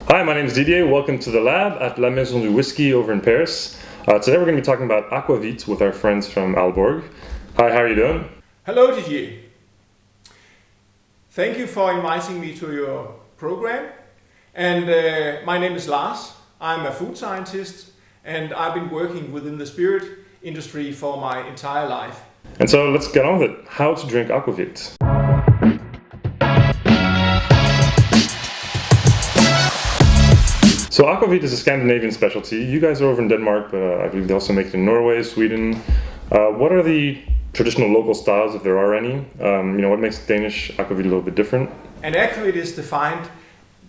Hi, my name is Didier. Welcome to the lab at La Maison du Whisky over in Paris. Today we're going to be talking about aquavit with our friends from Aalborg. Hi, how are you doing? Hello Didier. Thank you for inviting me to your program. And my name is Lars. I'm a food scientist and I've been working within the spirit industry for my entire life. And so let's get on with it. How to drink aquavit. So aquavit is a Scandinavian specialty. You guys are over in Denmark, but I believe they also make it in Norway, Sweden. What are the traditional local styles, if there are any? What makes Danish aquavit a little bit different? An aquavit is defined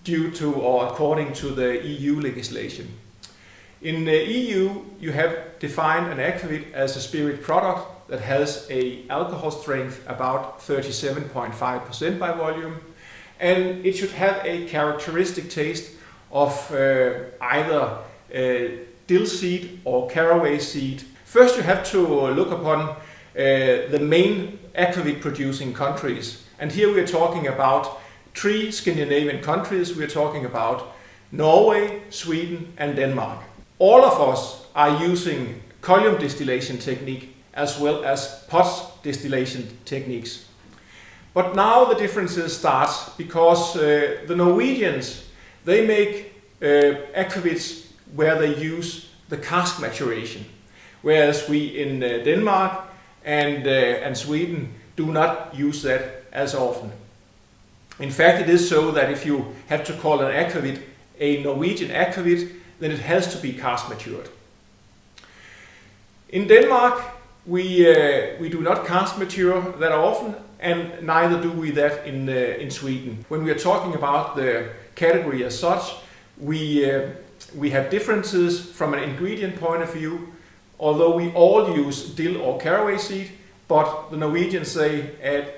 due to or according to the EU legislation. In the EU, you have defined an aquavit as a spirit product that has a alcohol strength about 37.5% by volume, and it should have a characteristic taste of either dill seed or caraway seed. First you have to look upon the main aquavit producing countries, and here we are talking about 3 Scandinavian countries. We are talking about Norway, Sweden and Denmark. All of us are using column distillation technique as well as pot distillation techniques. But now the differences start because the Norwegians, they make aquavits where they use the cask maturation, whereas we in Denmark and Sweden do not use that as often. In fact, it is so that if you have to call an aquavit a Norwegian aquavit, then it has to be cask matured. In Denmark, we do not cask mature that often, and neither do we that in Sweden. When we are talking about the category as such, we have differences from an ingredient point of view, although we all use dill or caraway seed, but the Norwegians, they add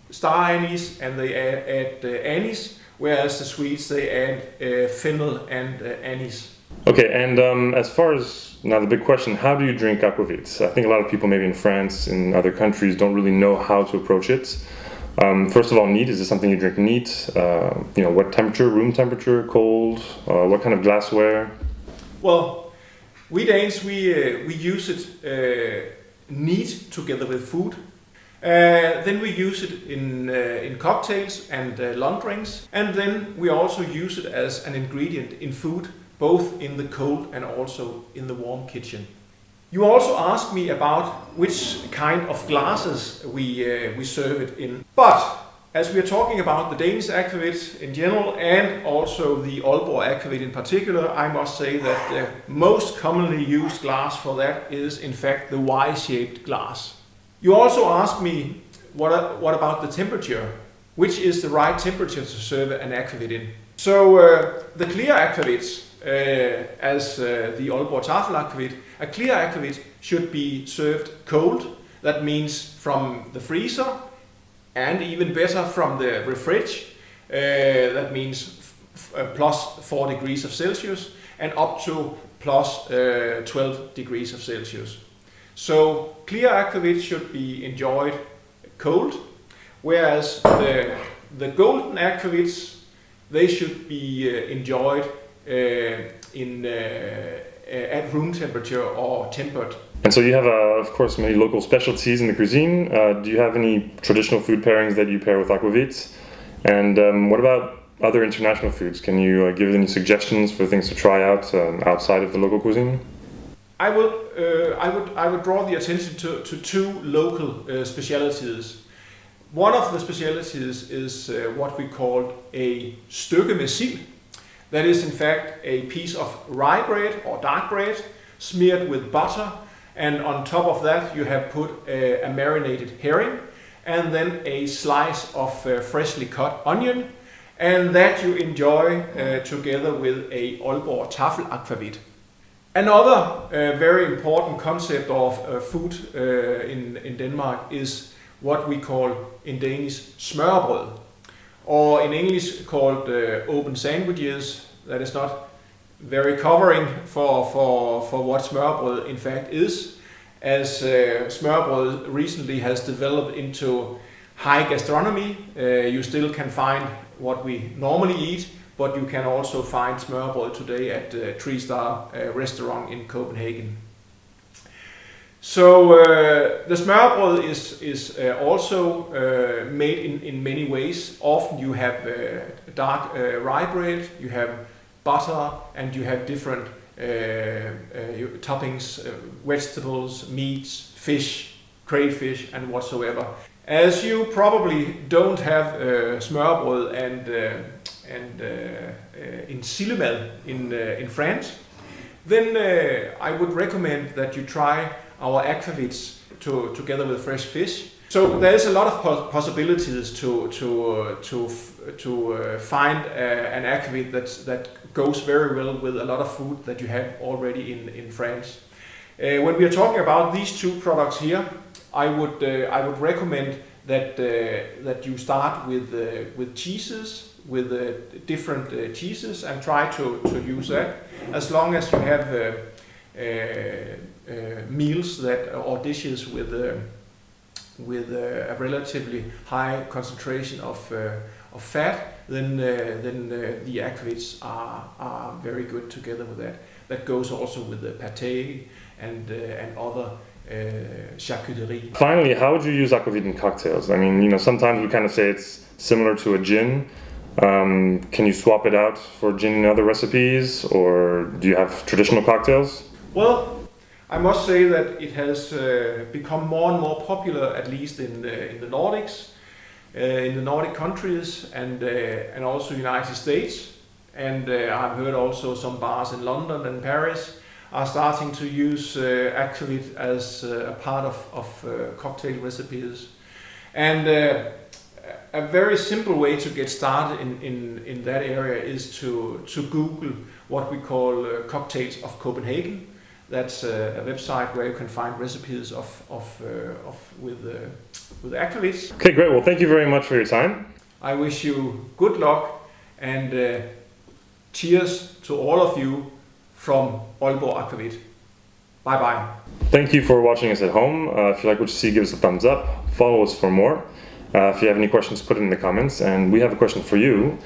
star anise and they add anise, whereas the Swedes, they add fennel and anise. Okay, and as far as now the big question, how do you drink aquavit? I think a lot of people maybe in France and other countries don't really know how to approach it. First of all, neat, is this something you drink neat? What temperature, room temperature, cold? What kind of glassware? Well, we Danes, we use it neat together with food. Then we use it in cocktails and long drinks. And then we also use it as an ingredient in food, both in the cold and also in the warm kitchen. You also asked me about which kind of glasses we serve it in. But as we are talking about the Danish aquavit in general and also the Aalborg aquavit in particular, I must say that the most commonly used glass for that is in fact the Y-shaped glass. You also asked me what about the temperature? Which is the right temperature to serve an aquavit in? So the clear aquavits, as the Aalborg Tafel aquavit, a clear aquavit should be served cold. That means from the freezer and even better from the refrige. That means plus 4 degrees of Celsius and up to plus 12 degrees of Celsius. So clear aquavit should be enjoyed cold, whereas the golden aquavits, they should be enjoyed at room temperature or tempered. And so you have, of course, many local specialties in the cuisine. Do you have any traditional food pairings that you pair with aquavit? And what about other international foods? Can you give any suggestions for things to try out outside of the local cuisine? I would draw the attention to 2 local specialities. One of the specialities is what we call a stykke med sild. That is in fact a piece of rye bread or dark bread smeared with butter, and on top of that you have put a marinated herring and then a slice of freshly cut onion, and that you enjoy together with a Aalborg Tafel aquavit. Another very important concept of food in Denmark is what we call in Danish smørrebrød, or in English called open sandwiches. That is not very covering for what smørrebrød in fact is, as smørrebrød recently has developed into high gastronomy. You still can find what we normally eat, but you can also find smørrebrød today at the 3-star restaurant in Copenhagen. So the smørrebrød is also made in many ways. Often you have dark rye bread, you have butter, and you have different toppings, vegetables, meats, fish, crayfish, and whatsoever. As you probably don't have smørrebrød and in Sillemad in France, then I would recommend that you try our aquavits together with fresh fish. So there's a lot of possibilities to find an aquavit that goes very well with a lot of food that you have already in France. When we are talking about these two products here, I would recommend that you start with cheeses, with different cheeses, and try to use that as long as you have meals or dishes with a relatively high concentration of fat. Then the aquavits are very good together with that. That goes also with the pâté and other charcuterie. Finally, how would you use aquavit in cocktails? I mean, sometimes we kind of say it's similar to a gin. Can you swap it out for gin in other recipes, or do you have traditional cocktails? Well, I must say that it has become more and more popular, at least in the Nordics, in the Nordic countries, and also United States. And I've heard also some bars in London and Paris are starting to use aquavit as a part of cocktail recipes. And a very simple way to get started in that area is to Google what we call Cocktails of Copenhagen. That's a website where you can find recipes with aquavits. Okay, great. Well, thank you very much for your time. I wish you good luck, and cheers to all of you from Aalborg Aquavit. Bye bye. Thank you for watching us at home. If you like what you see, give us a thumbs up. Follow us for more. If you have any questions, put it in the comments. And we have a question for you.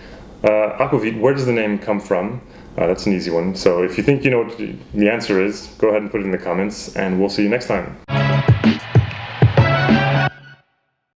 Aquavit, where does the name come from? That's an easy one. So if you think you know what the answer is, go ahead and put it in the comments, and we'll see you next time.